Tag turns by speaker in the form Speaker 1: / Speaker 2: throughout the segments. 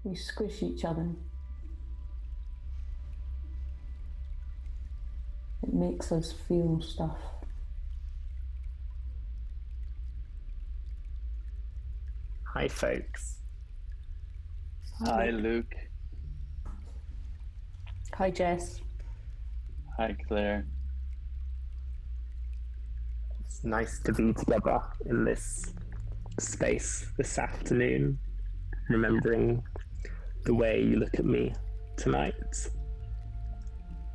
Speaker 1: We squish each other. It makes us feel stuff.
Speaker 2: Hi, folks.
Speaker 3: Hi, Luke.
Speaker 1: Hi, Jess.
Speaker 3: Hi, Claire.
Speaker 2: It's nice to be together in this space this afternoon, remembering the way you look at me tonight.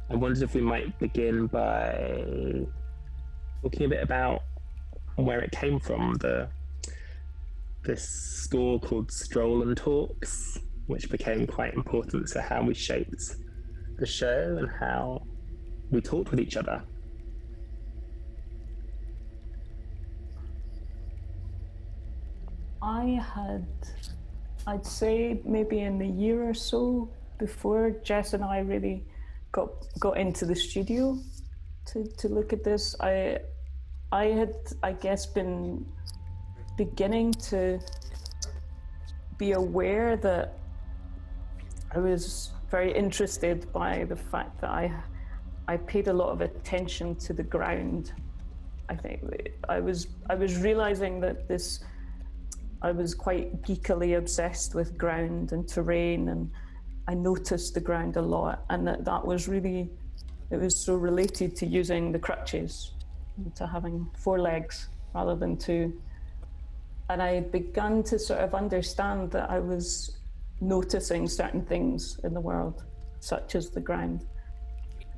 Speaker 2: I wondered if we might begin by talking a bit about where it came from, this score called Stroll and Talks, which became quite important to how we shaped the show and how we talked with each other.
Speaker 1: I'd say maybe in the year or so before Jess and I really got into the studio to look at this, I had, I guess, been beginning to be aware that I was very interested by the fact that I paid a lot of attention to the ground. I think I was realizing that I was quite geekily obsessed with ground and terrain, and I noticed the ground a lot, and that was really, it was so related to using the crutches, to having 4 legs rather than 2. And I had begun to sort of understand that I was noticing certain things in the world, such as the ground,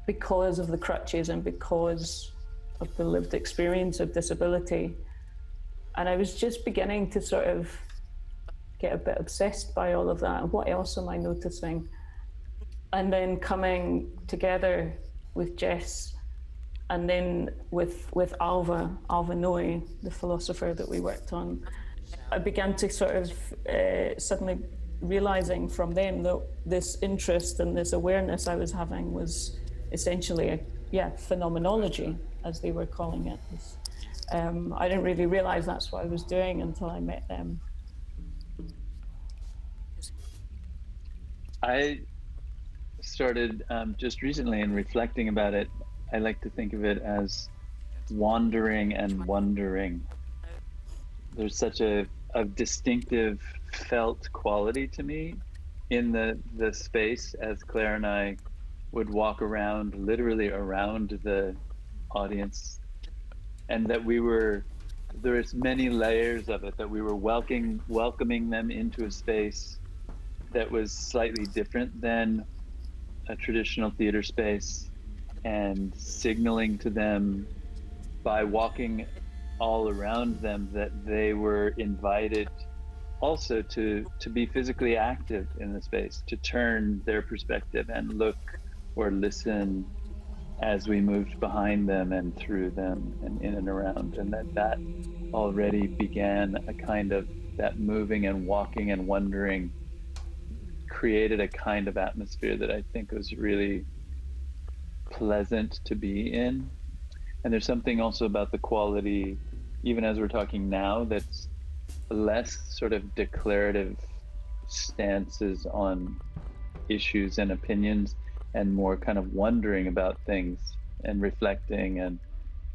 Speaker 1: because of the crutches and because of the lived experience of disability. And I was just beginning to sort of get a bit obsessed by all of that. And what else am I noticing? And then coming together with Jess, and then with Alva Noy, the philosopher that we worked on, I began to sort of suddenly realizing from them that this interest and this awareness I was having was essentially phenomenology, as they were calling it. I didn't really realize that's what I was doing until I met them.
Speaker 3: I started just recently in reflecting about it. I like to think of it as wandering and wondering. There's such a distinctive felt quality to me in the space as Claire and I would walk around, literally around the audience, and that there's many layers of it, that we were welcoming them into a space that was slightly different than a traditional theater space, and signaling to them by walking all around them that they were invited also to be physically active in the space, to turn their perspective and look or listen as we moved behind them and through them and in and around. And that already began a kind of, that moving and walking and wondering created a kind of atmosphere that I think was really pleasant to be in. And there's something also about the quality, even as we're talking now, that's less sort of declarative stances on issues and opinions, and more kind of wondering about things and reflecting and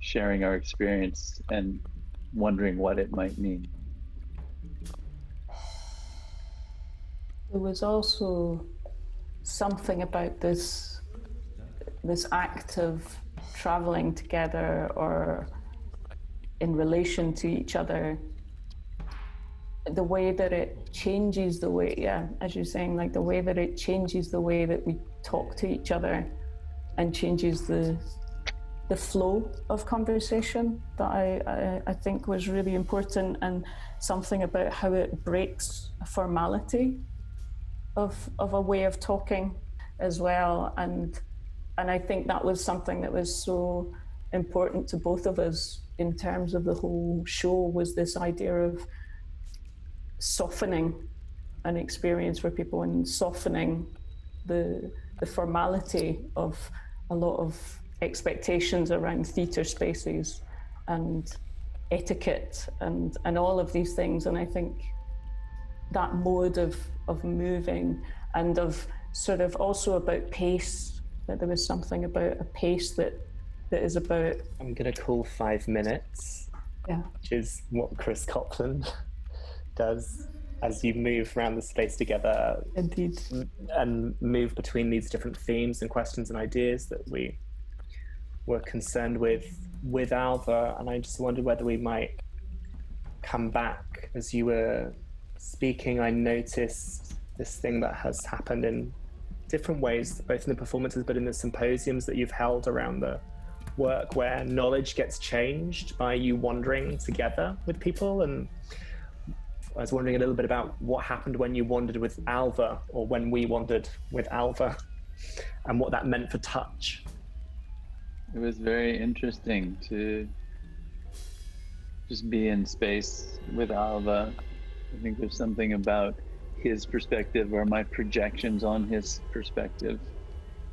Speaker 3: sharing our experience and wondering what it might mean.
Speaker 1: There was also something about this act of traveling together or in relation to each other, the way that it changes the way, as you're saying, like the way that it changes the way that we talk to each other and changes the flow of conversation, that I think was really important, and something about how it breaks a formality of a way of talking as well. And I think that was something that was so important to both of us in terms of the whole show, was this idea of softening an experience for people and softening the formality of a lot of expectations around theatre spaces and etiquette and all of these things. And I think that mode of moving, and of sort of also about pace, that there was something about a pace that is about.
Speaker 2: I'm going to call 5 minutes,
Speaker 1: Yeah.
Speaker 2: which is what Chris Copland does as you move around the space together.
Speaker 1: Indeed.
Speaker 2: And move between these different themes and questions and ideas that we were concerned with Alva. And I just wondered whether we might come back. As you were speaking, I noticed this thing that has happened in different ways, both in the performances but in the symposiums that you've held around the work, where knowledge gets changed by you wandering together with people. And I was wondering a little bit about what happened when you wandered with Alva, or when we wandered with Alva, and what that meant for touch.
Speaker 3: It was very interesting to just be in space with Alva. I think there's something about his perspective, or my projections on his perspective,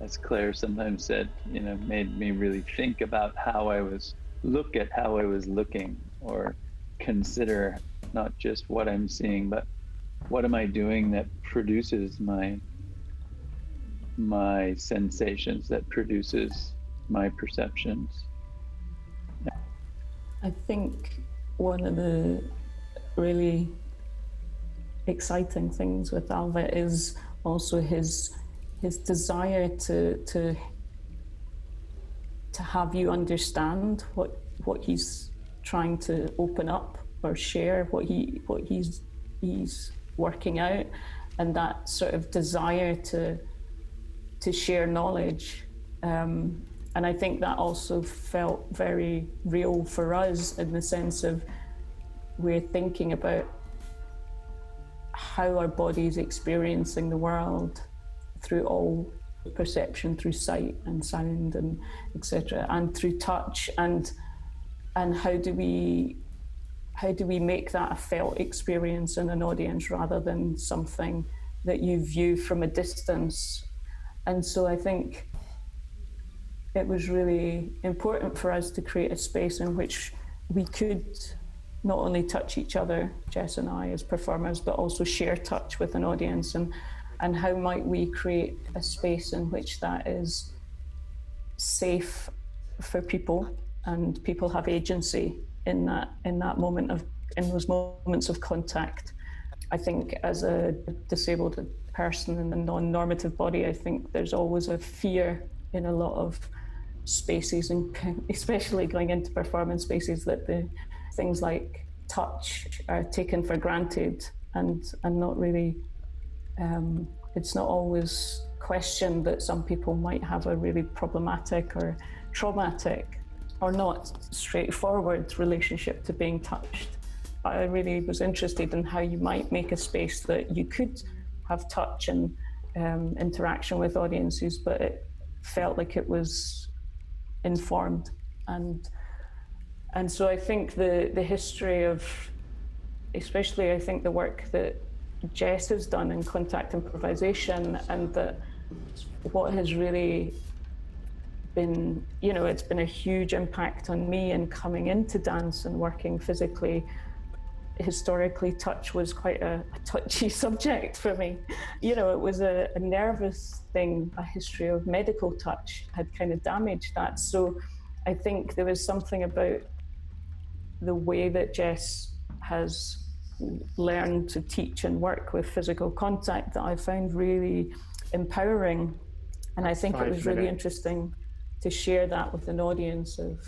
Speaker 3: as Claire sometimes said, made me really think about look at how I was looking, or consider not just what I'm seeing, but what am I doing that produces my sensations, that produces my perceptions.
Speaker 1: I think one of the really exciting things with Alva is also his desire to have you understand what he's trying to open up or share, what he's working out, and that sort of desire to share knowledge. And I think that also felt very real for us, in the sense of we're thinking about how our body's experiencing the world through all perception, through sight and sound and etc., and through touch, and how do we make that a felt experience in an audience rather than something that you view from a distance. And so I think it was really important for us to create a space in which we could not only touch each other, Jess and I as performers, but also share touch with an audience, and how might we create a space in which that is safe for people, and people have agency in that moment in those moments of contact. I think as a disabled person in a non-normative body, I think there's always a fear in a lot of spaces, and especially going into performance spaces, that the things like touch are taken for granted, and not really, it's not always questioned that some people might have a really problematic or traumatic or not straightforward relationship to being touched. I really was interested in how you might make a space that you could have touch and interaction with audiences, but it felt like it was informed. And so I think the history of, especially I think the work that Jess has done in contact improvisation, and that what has really been, it's been a huge impact on me in coming into dance and working physically. Historically, touch was quite a touchy subject for me. It was a nervous thing. A history of medical touch had kind of damaged that. So I think there was something about the way that Jess has learned to teach and work with physical contact that I found really empowering. And I think it was really interesting to share that with an audience, of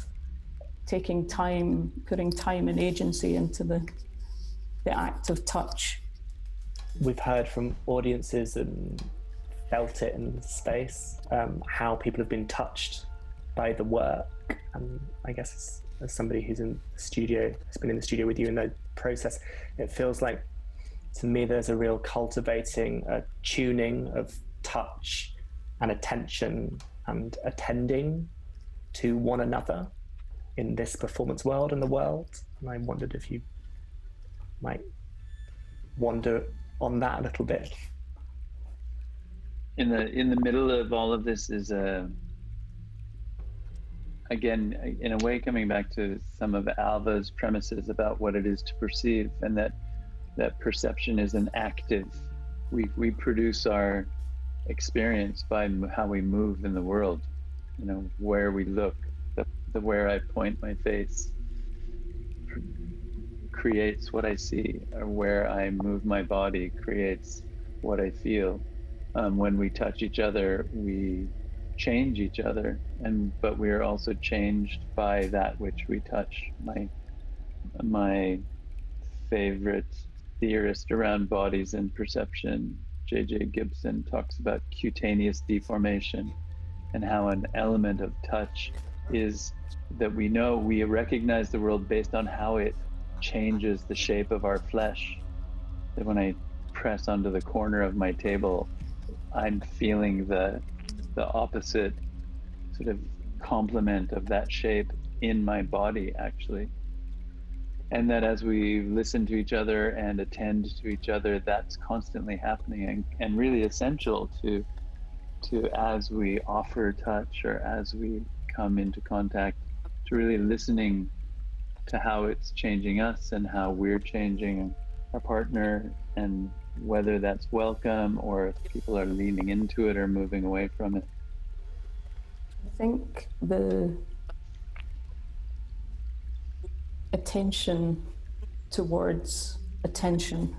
Speaker 1: taking time, putting time and agency into the act of touch.
Speaker 2: We've heard from audiences and felt it in space, how people have been touched by the work. And I guess as somebody who's in the studio, has been in the studio with you in the process, it feels like, to me, there's a real cultivating, a tuning of touch and attention and attending to one another in this performance world and the world. And I wondered if you might wander on that a little bit.
Speaker 3: In the middle of all of this is again, in a way, coming back to some of Alva's premises about what it is to perceive, and that that perception is an active. We produce our experience by how we move in the world. You know, where we look, the where I point my face creates what I see, or where I move my body creates what I feel. When we touch each other, we change each other, but we are also changed by that which we touch. My favorite theorist around bodies and perception, J.J. Gibson, talks about cutaneous deformation, and how an element of touch is that we recognize the world based on how it changes the shape of our flesh. That when I press onto the corner of my table, I'm feeling the opposite sort of complement of that shape in my body, actually. And that as we listen to each other and attend to each other, that's constantly happening, and really essential to as we offer touch, or as we come into contact, to really listening to how it's changing us and how we're changing our partner, and whether that's welcome or if people are leaning into it or moving away from it.
Speaker 1: I think the attention towards attention,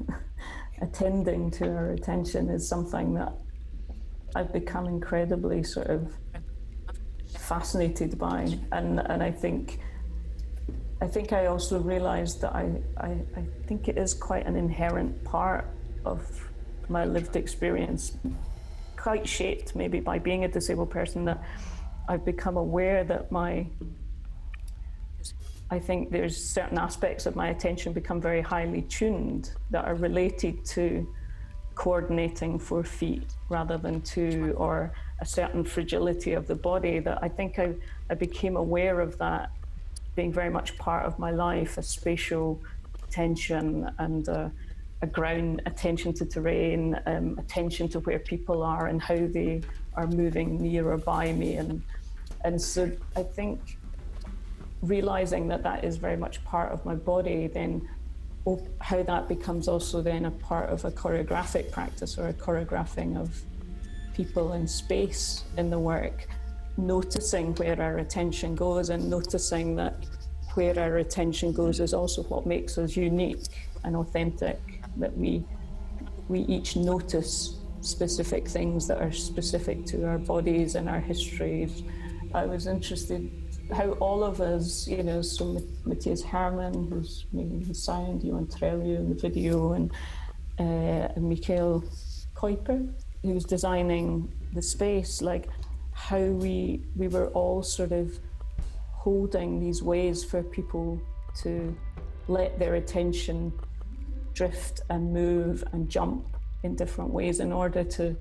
Speaker 1: attending to our attention, is something that I've become incredibly sort of fascinated by, and I think I also realised that I think it is quite an inherent part of my lived experience, quite shaped maybe by being a disabled person, that I've become aware that I think there's certain aspects of my attention become very highly tuned that are related to coordinating 4 feet rather than 2, or a certain fragility of the body, that I think I became aware of that being very much part of my life, a spatial attention and a ground attention to terrain, attention to where people are and how they are moving near or by me. And so I think realizing that that is very much part of my body, then how that becomes also then a part of a choreographic practice, or a choreographing of people in space in the work, noticing where our attention goes, and noticing that where our attention goes is also what makes us unique and authentic, that we each notice specific things that are specific to our bodies and our histories. I was interested how all of us, you know, so Matthias Herman, who's making the sound, Yoann Trellu in the video, and Michael Kuiper, who's designing the space, like how we were all sort of holding these ways for people to let their attention drift and move and jump in different ways in order to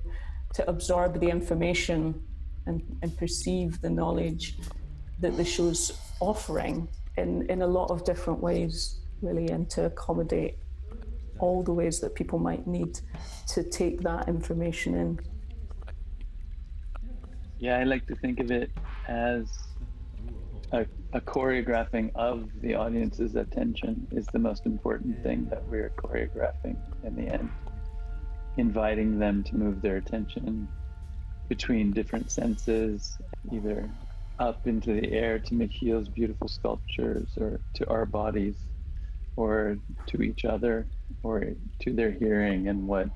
Speaker 1: absorb the information and perceive the knowledge that the show's offering in a lot of different ways, really, and to accommodate all the ways that people might need to take that information in.
Speaker 3: Yeah, I like to think of it as a choreographing of the audience's attention is the most important thing that we're choreographing in the end. Inviting them to move their attention between different senses, either up into the air to Michiel's beautiful sculptures, or to our bodies, or to each other, or to their hearing and what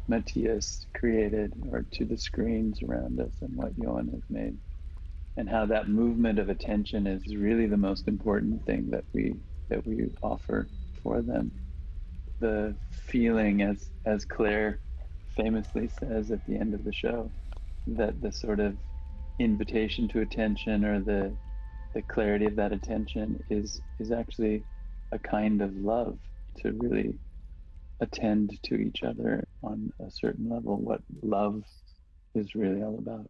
Speaker 3: Matthias created, or to the screens around us and what Yoann has made. And how that movement of attention is really the most important thing that we offer for them. The feeling, as Claire famously says at the end of the show, that the sort of invitation to attention, or the clarity of that attention is actually a kind of love, to really attend to each other on a certain level, what love is really all about.